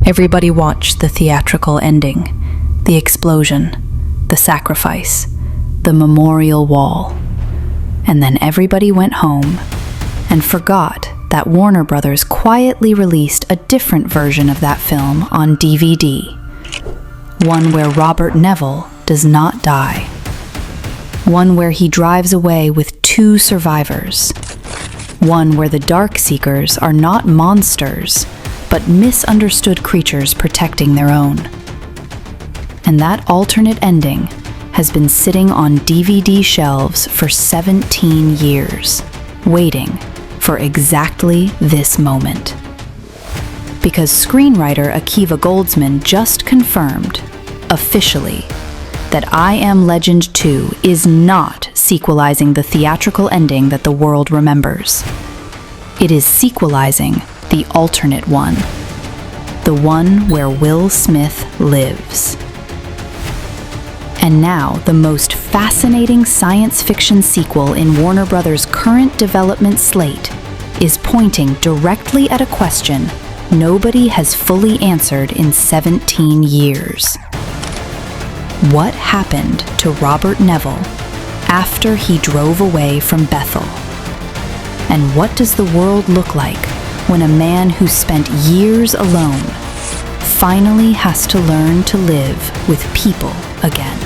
Everybody watched the theatrical ending, the explosion, the sacrifice, the memorial wall. And then everybody went home and forgot that Warner Brothers quietly released a different version of that film on DVD. One where Robert Neville does not die. One where he drives away with 2 survivors. One where the Darkseekers are not monsters, but misunderstood creatures protecting their own. And that alternate ending has been sitting on DVD shelves for 17 years, waiting for exactly this moment. Because screenwriter Akiva Goldsman just confirmed, officially, that I Am Legend 2 is not sequelizing the theatrical ending that the world remembers. It is sequelizing the alternate one, the one where Will Smith lives. And now, the most fascinating science fiction sequel in Warner Brothers' current development slate is pointing directly at a question nobody has fully answered in 17 years. What happened to Robert Neville after he drove away from Bethel? And what does the world look like when a man who spent years alone finally has to learn to live with people again?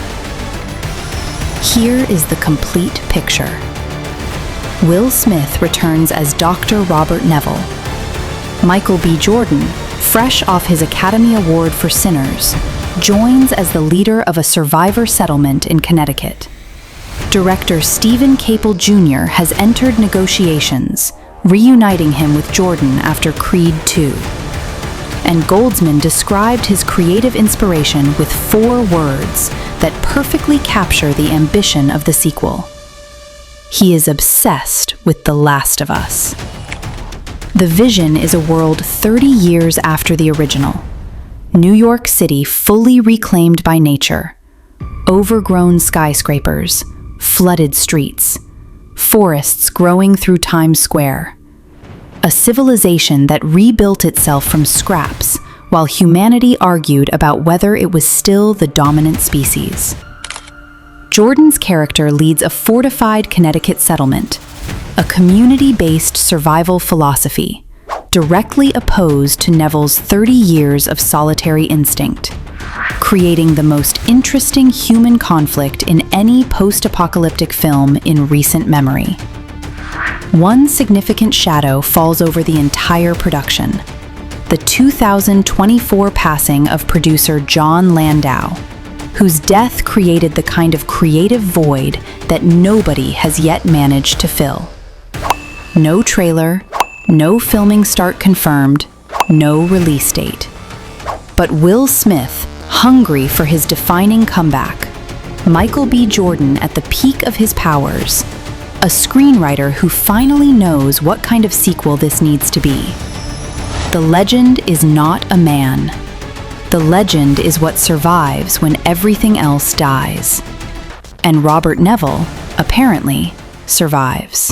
Here is the complete picture. Will Smith returns as Dr. Robert Neville. Michael B. Jordan, fresh off his Academy Award for Sinners, joins as the leader of a survivor settlement in Connecticut. Director Steven Caple Jr. has entered negotiations, reuniting him with Jordan after Creed II. And Goldsman described his creative inspiration with 4 words that perfectly capture the ambition of the sequel. He is obsessed with The Last of Us. The vision is a world 30 years after the original. New York City fully reclaimed by nature. Overgrown skyscrapers, flooded streets, forests growing through Times Square. A civilization that rebuilt itself from scraps while humanity argued about whether it was still the dominant species. Jordan's character leads a fortified Connecticut settlement, a community-based survival philosophy, directly opposed to Neville's 30 years of solitary instinct, creating the most interesting human conflict in any post-apocalyptic film in recent memory. One significant shadow falls over the entire production: the 2024 passing of producer John Landau, whose death created the kind of creative void that nobody has yet managed to fill. No trailer, no filming start confirmed, no release date. But Will Smith, hungry for his defining comeback, Michael B. Jordan at the peak of his powers, a screenwriter who finally knows what kind of sequel this needs to be. The legend is not a man. The legend is what survives when everything else dies. And Robert Neville, apparently, survives.